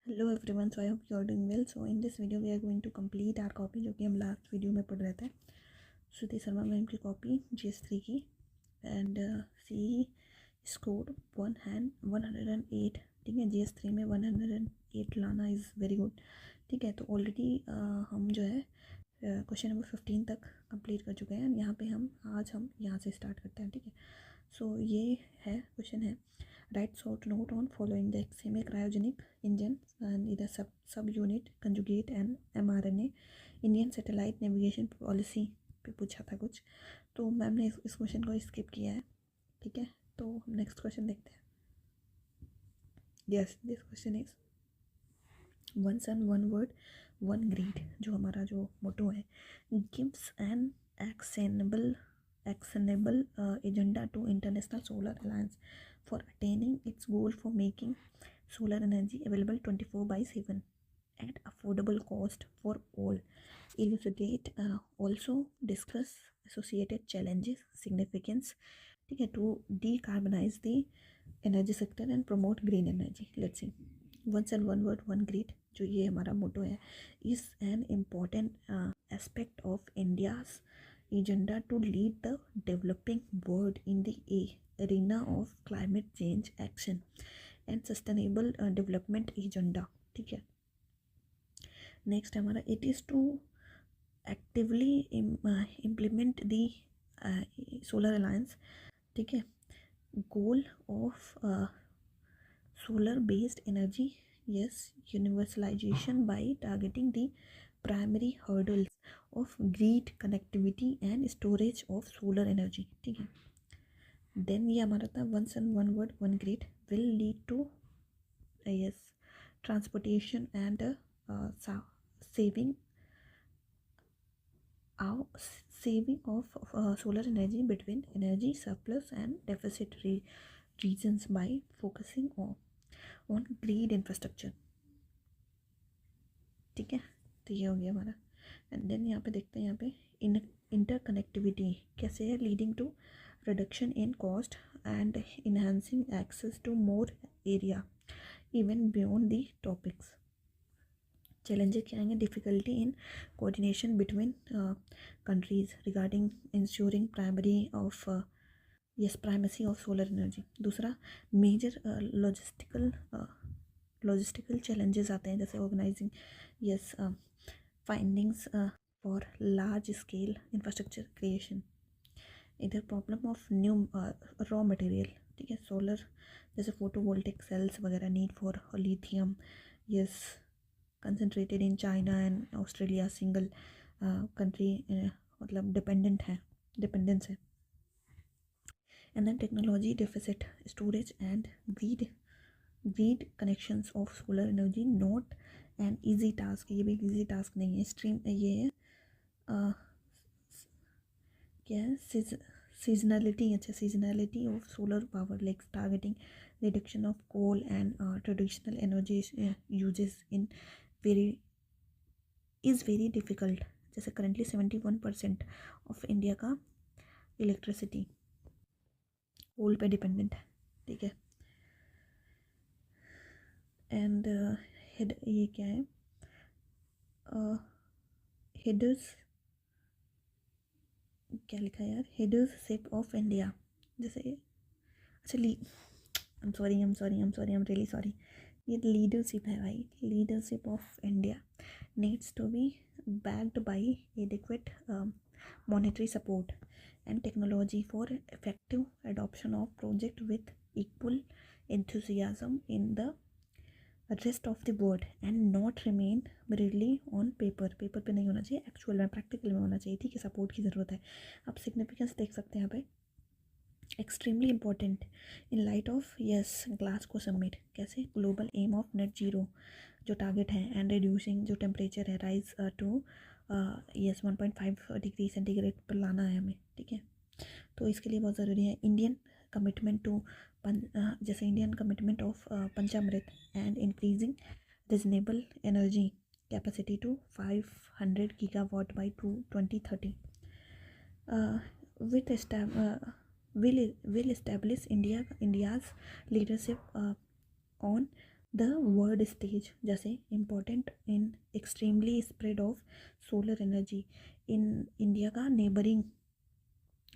Hello everyone, so I hope you are doing well. So in this video we are going to complete our copy, जो कि हम last video में पढ़ रहे थे। Shruti Sharma ma'am की कॉपी GS3 की, एंड सी स्कोर 108। ठीक है, GS3 में 108 लाना इज़ वेरी गुड। ठीक है, तो ऑलरेडी हम जो है क्वेश्चन नंबर 15 तक कंप्लीट कर चुके हैं। यहाँ पे हम यहाँ से स्टार्ट करते हैं। ठीक है, सो ये है क्वेश्चन है, write short note on following the semi cryogenic engine and इधर subunit conjugate and mRNA Indian satellite navigation policy पे पूछा था कुछ, तो मैम ने इस क्वेश्चन को स्किप किया है। ठीक है, तो हम नेक्स्ट क्वेश्चन देखते हैं। Yes, this question is one sun one world one grid, जो हमारा जो मोटो है, gives an actionable agenda to International Solar Alliance for attaining its goal for making solar energy available 24/7 at affordable cost for all. Elucidate, also discuss associated challenges, significance, ठीक है, to decarbonize the energy sector and promote green energy. Let's see. One sun, one word, one grid, जो ये हमारा मोटो है, is an important aspect of India's agenda to lead the developing world in the arena of climate change action and sustainable development agenda. ठीक है, next हमारा it is to actively implement the solar alliance. ठीक है, goal of solar based energy, yes, universalization by targeting the primary hurdles of grid connectivity and storage of solar energy. ठीक है, then ये हमारा था one sun one world one grid will lead to yes transportation and saving saving of solar energy between energy surplus and deficit regions by focusing on grid infrastructure. ठीक है, तो ये हो गया हमारा। एंड देन यहाँ पे देखते हैं, यहाँ पे इंटरकनेक्टिविटी कैसे है, leading to reduction in cost and enhancing access to more area even beyond the topics. Challenges क्या आएंगे, difficulty in coordination between countries regarding ensuring primacy of solar energy. दूसरा, मेजर लॉजिस्टिकल चैलेंजेस आते हैं, जैसे organising findings for large scale infrastructure creation. इधर problem of new raw material. ठीक है, solar जैसे फोटोवोल्टिक सेल्स वगैरह need for lithium, yes, concentrated in China and Australia, single country मतलब डिपेंडेंस है। And then technology deficit, storage and grid connections of solar energy not an easy task. ये भी easy task नहीं है। Stream ये है क्या है, सीजनलिटी, अच्छा, seasonality of solar power like targeting reduction of coal and traditional energy uses in very difficult. जैसे करेंटली 71% ऑफ इंडिया का इलेक्ट्रिसिटी कोल पे डिपेंडेंट है। ठीक है, एंड हेड ये क्या है, हेडर्स क्या लिखा है यार, लीडरशिप ऑफ इंडिया, जैसे अच्छा I am sorry I am really sorry, ये लीडरशिप है भाई, leadership of India needs to be backed by adequate monetary support and technology for effective adoption of project with equal enthusiasm in the rest of the world and not remain merely on paper पे नहीं होना चाहिए, actual में practical में होना चाहिए। ठीक है, सपोर्ट की ज़रूरत है। आप सिग्निफिकेंस देख सकते हैं यहाँ पे, extremely important in light of glass को सबमिट, कैसे, global aim of net zero जो टारगेट है, एंड रिड्यूसिंग जो टेम्परेचर है राइज टू 1.5 डिग्री सेंटीग्रेड पर लाना है हमें। ठीक है, तो इसके लिए बहुत ज़रूरी है इंडियन कमिटमेंट टू जैसे Indian commitment of Panchamrit and increasing reasonable energy capacity to 500 gigawatt by 2030 with will establish India's leadership on the world stage, जैसे important in extremely spread of solar energy in India का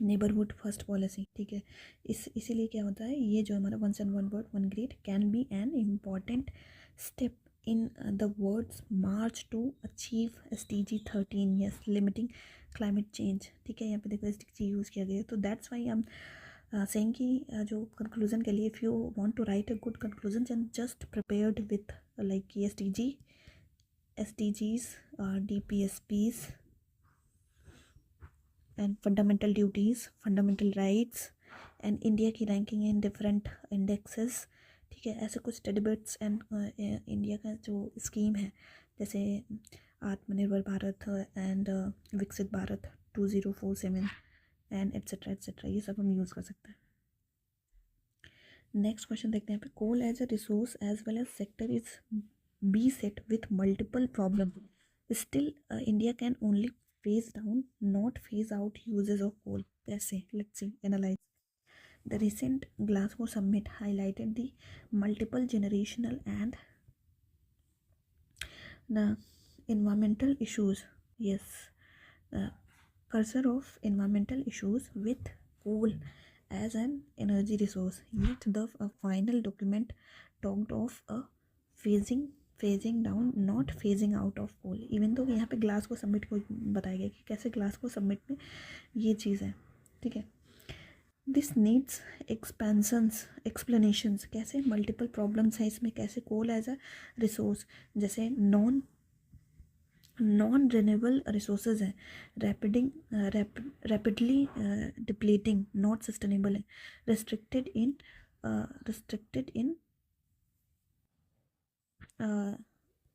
neighbourhood first policy, ठीक है। इसीलिए क्या होता है, ये जो हमारा one sun one world one grid can be an important step in the world's march to achieve SDG 13, yes, limiting climate change, ठीक है। यहाँ पे देखो SDG यूज़ किया गया है, तो that's why I am saying कि जो कंक्लूजन के लिए, if you want to write a good conclusion and just prepared with like SDGs, DPSPs and fundamental duties, fundamental rights and India की रैंकिंग इन डिफरेंट इंडेक्सेस, ठीक है। ऐसे कुछ debates and India का जो स्कीम है, जैसे आत्मनिर्भर भारत एंड विकसित भारत 2047 एंड एट्सेट्रा एट्सेट्रा, ये सब हम यूज़ कर सकते हैं। नेक्स्ट क्वेश्चन देखते हैं यहाँ पे, coal as a resource as well as sector is beset with multiple problem, still India can only phase down, not phase out uses of coal. Let's see, analyze. The recent Glasgow summit highlighted the multiple generational and the environmental issues. Yes, cursor of environmental issues with coal as an energy resource. Yet the final document talked of a phasing down, not phasing out of coal. Even तो यहाँ पे Glasgow summit को बताया गया कि कैसे Glasgow summit में ये चीज़ है, ठीक है। दिस नीड्स एक्सप्लेनेशंस, कैसे मल्टीपल प्रॉब्लम्स हैं इसमें, कैसे कोल एज अ रिसोर्स, जैसे नॉन रिन्यूएबल रिसोर्सेज हैं, रैपिडली डिप्लीटिंग, नॉट सस्टेनेबल है, restricted in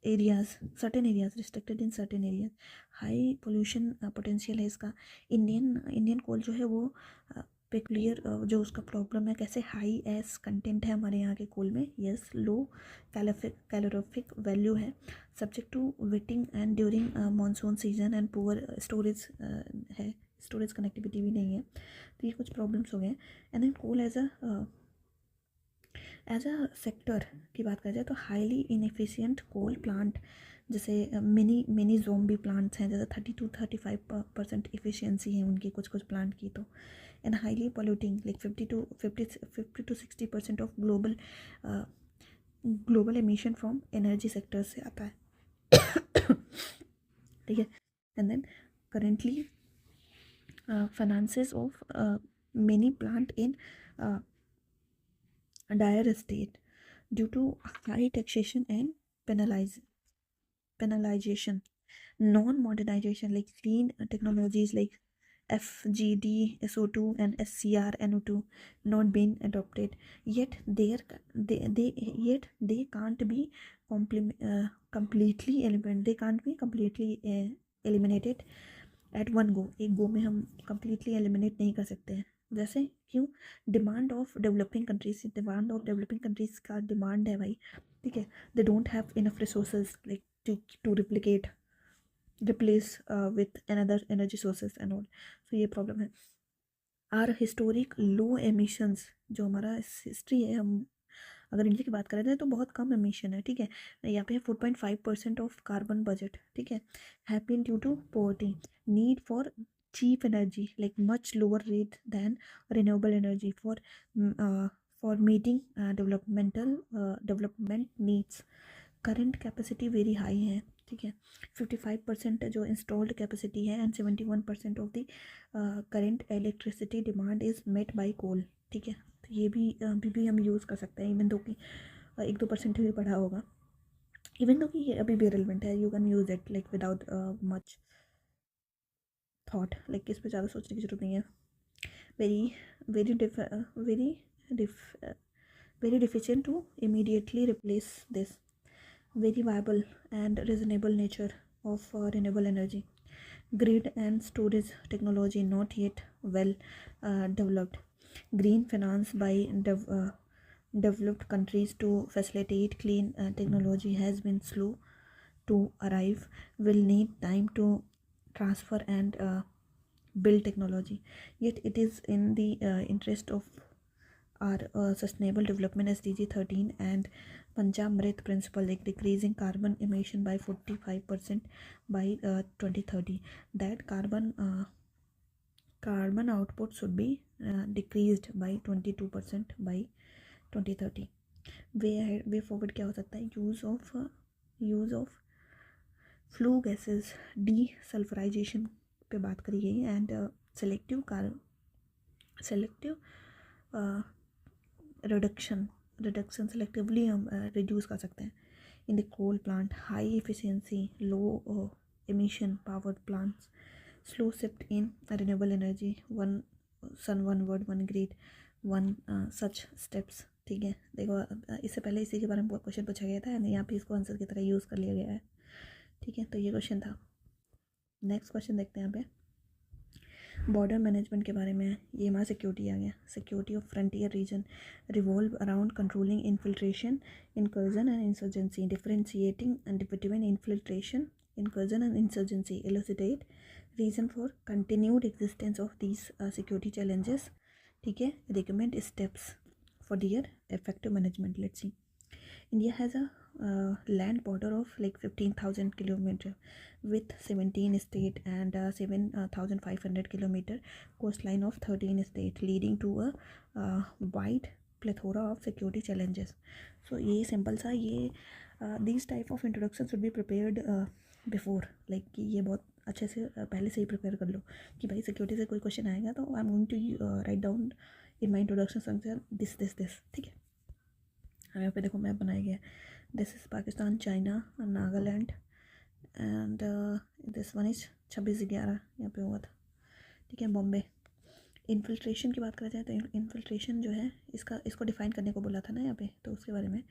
areas, certain areas, restricted in certain areas, high pollution potential है इसका। इंडियन कोल जो है वो पेक्युलियर जो उसका प्रॉब्लम है, कैसे हाई एस कंटेंट है हमारे यहाँ के कोल में, यस, लो कैलोरीफिक वैल्यू है, subject to wetting and during monsoon season and poor storage है, स्टोरेज कनेक्टिविटी भी नहीं है, तो ये कुछ प्रॉब्लम्स हो गए। And then coal as a sector की बात करें जाए तो हाईली इनएफिशिएंट कोल प्लांट, जैसे मिनी ज़ोम्बी प्लांट्स हैं, जैसे 30-35% इफ़िशियंसी है उनकी कुछ प्लांट की, तो and highly polluting like 50-60% of global emission from energy sector से आता है, ठीक है। And then currently finances of many plant in dire state due to high taxation and penalization, non-modernization like clean technologies like FGD, SO2 and SCR, NO2 not being adopted, yet they can't be completely eliminated at one go. एक गो में हम completely eliminate नहीं कर सकते हैं, जैसे क्यों, demand of developing countries का डिमांड है भाई, ठीक है। They don't have enough resources like to replace with another energy sources and all, so ये प्रॉब्लम है। आर हिस्टोरिक लो एमिशंस, जो हमारा हिस्ट्री है, हम अगर इंडिया की बात करें तो बहुत कम एमिशन है, ठीक है। यहाँ पे 4.5% ऑफ कार्बन बजट, ठीक है, have been due to poverty, need for cheap energy like much lower rate than renewable energy for meeting development needs. current capacity very high है, ठीक है, 55% जो इंस्टॉल्ड कैपेसिटी है and 71% of the current electricity demand is met by coal, ठीक है। तो ये भी अभी भी हम यूज़ कर सकते हैं, इवन दो कि 1-2% भी बढ़ा होगा, इवन दो कि ये अभी भी रिलेवेंट है, you can use it like without much thought, like इस पर ज़्यादा सोचने की जरूरत नहीं है। very deficient to immediately replace this, very viable and reasonable nature of renewable energy, grid and storage technology not yet well developed, green finance by developed countries to facilitate clean technology has been slow to arrive, will need time to transfer and build technology, yet it is in the interest of our sustainable development SDG 13 and Panchamrit principle, like decreasing carbon emission by 45% by 2030. That carbon output should be decreased by 22% by 2030. Way forward क्या हो सकता है? Use of flue gases, desulphurisation पे बात करी गई है, and selective reduction selectively हम रिड्यूस कर सकते हैं. In the coal plant, high efficiency low emission powered plants, slow shift in renewable energy, one sun, one word, one grid, one such steps. ठीक है, देखो इससे पहले इसी के बारे में क्वेश्चन पूछा गया था, यहाँ पे इसको आंसर की तरह यूज़ कर लिया गया है. ठीक है, तो ये क्वेश्चन था. नेक्स्ट क्वेश्चन देखते हैं. यहाँ पे बॉर्डर मैनेजमेंट के बारे में है. ये हमारा सिक्योरिटी आ गया. Security of frontier region revolve around controlling infiltration, incursion and insurgency. Differentiating between infiltration, incursion and insurgency elucidate reason for continued existence of these security challenges. ठीक है, recommend steps for their effective management. Let's see. India has a land border of like 15,000 kilometer with 17 state and 7,500 kilometer coastline of 13 state, leading to a wide plethora of security challenges. So ये simple सा ये these type of introduction should be prepared before, like कि ये बहुत अच्छे से पहले से ही प्रिपेयर कर लो कि भाई सिक्योरिटी से कोई क्वेश्चन आएगा तो I am going to write down in my introduction structure this. ठीक है, यहाँ पे देखो मैप बनाया गया है. This is Pakistan, China, Nagaland, and this one is 26/11 यहाँ पे हुआ था. ठीक है, बॉम्बे. इन्फिल्ट्रेशन की बात करा जाए तो इन्फिल्ट्रेशन जो है इसको डिफाइन करने को बोला था ना यहाँ पे, तो उसके बारे में.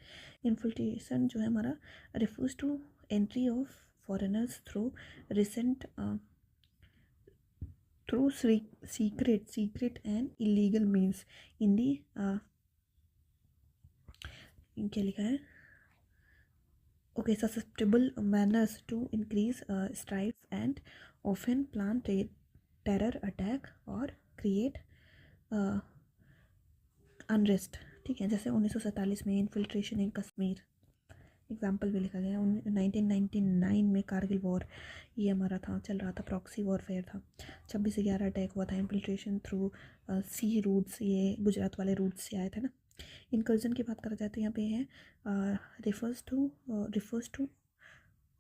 इन्फिल्ट्रेशन जो है हमारा refers to entry of foreigners through secret and illegal means in the क्या लिखा है, okay, susceptible manners to increase strife and often plan terror attack और क्रिएट अनरेस्ट. ठीक है, जैसे 1947 में इन्फिल्ट्रेशन इन कश्मीर एग्जाम्पल भी लिखा गया. 1999 में कारगिल वॉर ये हमारा था, चल रहा था, प्रॉक्सी वॉरफेयर था. 26/11 अटैक हुआ था, इन्फिल्ट्रेशन थ्रू सी रूट्स, ये गुजरात वाले रूट्स से आए थे ना. इनकर्जन की बात करा जाए तो यहाँ पे है refers to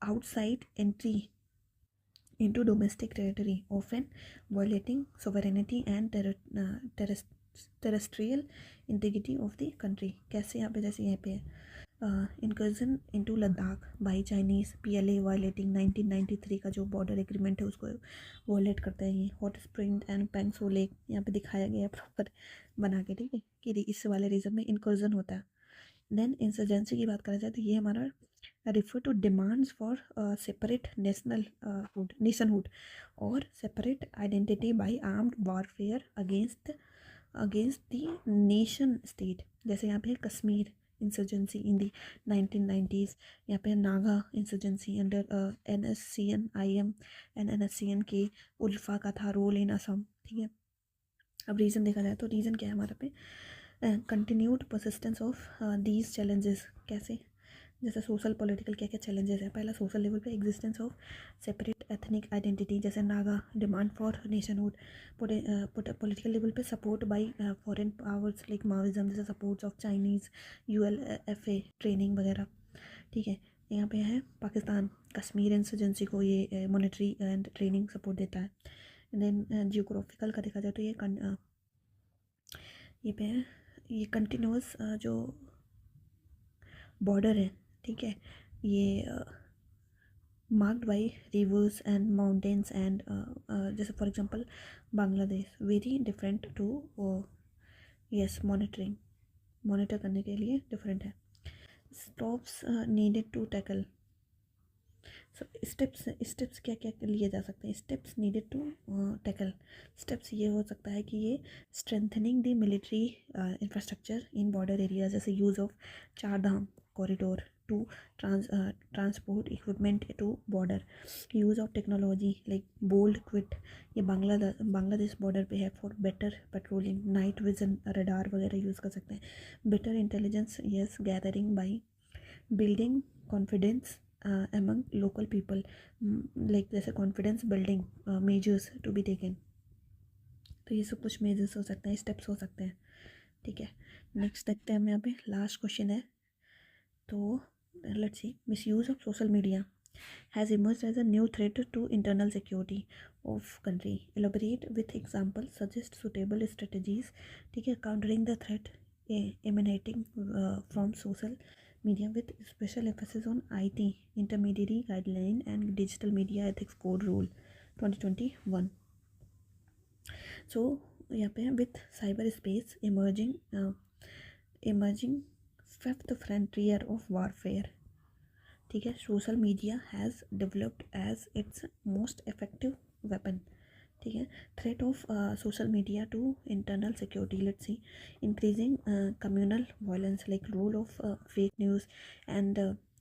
outside entry into domestic territory, often violating sovereignty and terrestrial integrity of the country. कैसे यहाँ पे, जैसे यहाँ पे incursion into Ladakh by Chinese PLA violating 1993 का जो बॉर्डर एग्रीमेंट है उसको वॉयलेट करते हैं. ये हॉट स्प्रिंग एंड पेंगसो लेक यहाँ पे दिखाया गया है प्रॉपर बना के. ठीक है, कि इस वाले रीजन में incursion होता है. देन इंसर्जेंसी की बात करा जाए तो ये हमारा refer to demands for separate nationhood or separate identity by armed warfare against the nation state. जैसे यहाँ पे कश्मीर इंसर्जेंसी इन दी 1990s, यहाँ पे Naga insurgency under NSCN IM and NSCN के उल्फा का था रोल इन असम. ठीक है, अब रीज़न देखा जाए तो रीज़न क्या है हमारा पे, continued persistence of these challenges. कैसे, जैसे सोशल पॉलिटिकल क्या क्या चैलेंजेस है. पहला सोशल लेवल पे existence of separate ethnic identity, जैसे Naga, demand for nationhood. Political level पे support by foreign powers like Maoism, जैसे supports of Chinese ULFA training वगैरह. ठीक है, यहाँ पे है पाकिस्तान, कश्मीर इंसर्जेंसी को ये मॉनेटरी एंड ट्रेनिंग सपोर्ट देता है. देन जियोग्राफिकल का देखा जाए तो ये पे है, ये कंटिन्यूस जो बॉर्डर है. ठीक है, ये marked by rivers and mountains and जैसे for example Bangladesh very different to yes monitor करने के लिए डिफरेंट है. Stops needed to tackle. So steps क्या क्या लिए जा सकते हैं. Steps needed to tackle. Steps ये हो सकता है कि ये strengthening the military infrastructure in border area, जैसे use of 4 Dham corridor to transport equipment to border. Use of technology like bold quit, ये बांग्लादेश बॉर्डर पे है, for better patrolling, night vision radar वगैरह यूज़ कर सकते हैं. Better intelligence yes gathering by building confidence among local people, like जैसे confidence building measures to be taken. तो ये सब कुछ मेजर्स हो सकते हैं, स्टेप्स हो सकते हैं, ठीक है। नेक्स्ट देखते हैं हम, यहाँ पे लास्ट क्वेश्चन है। तो let's see, misuse of social media has emerged as a new threat to internal security of country. Elaborate with example, suggest suitable strategies, ठीक है, countering the threat emanating from social media with special emphasis on IT, intermediary guideline and digital media ethics code rule 2021. So यहाँ पे with cyberspace emerging fifth frontier of warfare, ठीक है, social media has developed as its most effective weapon, ठीक है। Threat of social media to internal security, let's see, increasing communal violence, like role of fake news and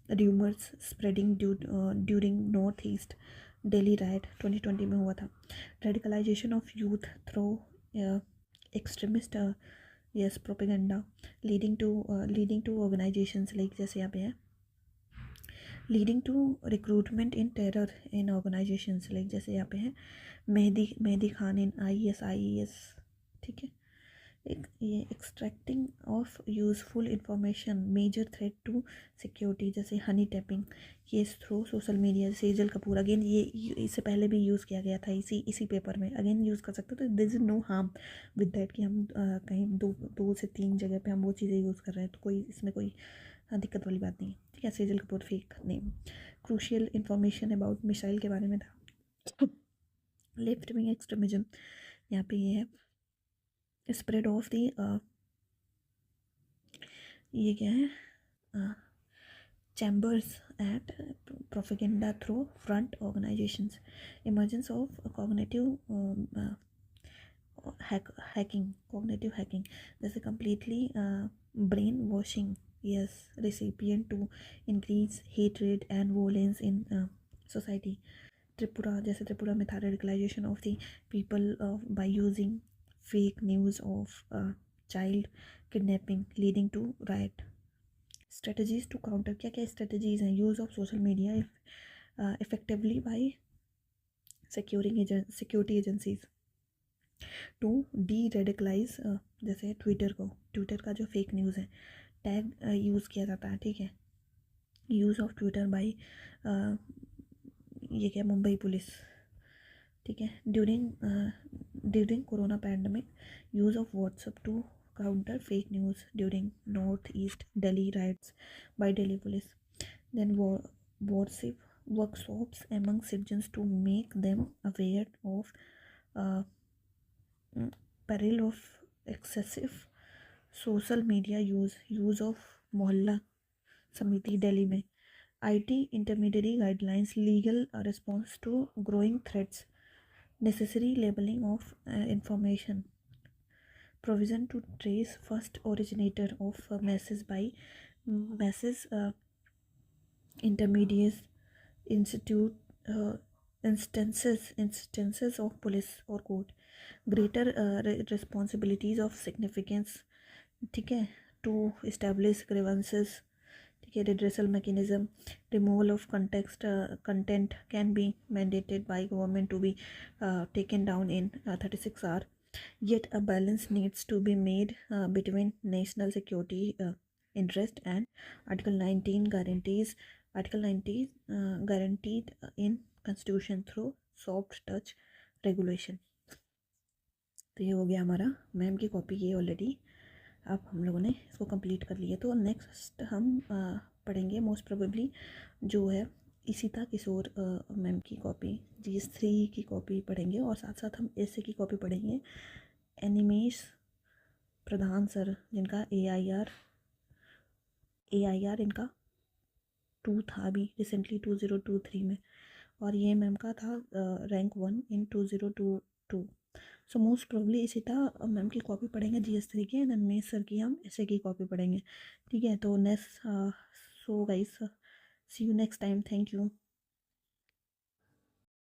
rumours spreading during north east Delhi riot 2020 में हुआ था। Radicalisation of youth through extremist yes propaganda leading to organisations, like जैसे यहाँ पे है leading to recruitment in terror in organisations, like जैसे यहाँ पे है मेहदी खान इन ISIS, ठीक है। एक ये extracting of useful information major threat to security, जैसे honey tapping case through social media, Sejal Kapoor, again ये इससे पहले भी यूज़ किया गया था इसी पेपर में, अगेन यूज़ कर सकते हो। तो this is no harm with that कि हम कहीं दो से तीन जगह पे हम वो चीज़ें यूज़ कर रहे हैं, तो कोई इसमें कोई दिक्कत वाली बात नहीं है, ठीक है। Sejal Kapoor fake name. Crucial information about missile के बारे में था। लेफ्ट विंग एक्सट्रीमिज्म, यहाँ पे ये है स्प्रेड ऑफ दी ये क्या है chambers at propaganda through front organisations, emergence of cognitive hacking, जैसे completely brainwashing yes recipient to increase hatred and violence in society. Tripura, जैसे त्रिपुरा में था radicalisation of the people by using fake news of child kidnapping leading to riot. Strategies to counter, क्या क्या strategies हैं, use of social media effectively by security agencies to deradicalise, जैसे Twitter का जो fake news है tag use किया जाता है, ठीक है। यूज़ ऑफ ट्विटर बाय ये क्या मुंबई पुलिस, ठीक है। During corona pandemic, use of WhatsApp to counter fake news during north east Delhi riots by Delhi police. Then WhatsApp workshops among citizens to make them aware of peril of excessive social media use of Mohalla Samiti Delhi में। IT intermediate guidelines, legal response to growing threats, necessary labelling of information, provision to trace first originator of message by message intermediate instances of police और court, greater responsibilities of significance, ठीक है, to establish grievances, ठीक है। Redressal mechanism, removal of content can be mandated by government to be taken down in 36 hour, yet a balance needs to be made between national security interest and Article 19 guaranteed in Constitution through soft touch regulation। तो ये हो गया हमारा ma'am की copy, ये already अब हम लोगों ने इसको कंप्लीट कर लिया। तो नेक्स्ट हम पढ़ेंगे मोस्ट प्रोबेबली जो है इशिता किशोर मैम की कॉपी, GS3 की कॉपी पढ़ेंगे, और साथ साथ हम ऐसे की कॉपी पढ़ेंगे एनिमेश प्रधान सर, जिनका AIR इनका 2 था अभी रिसेंटली 2023 में, और ये मैम का था रैंक 1 इन 2022। So most probably Ishita ma'am की कॉपी पढ़ेंगे GS3 की, एंड एनिमेश सर की हम ऐसे की कॉपी पढ़ेंगे, ठीक है। तो next so guys see you next time, thank you.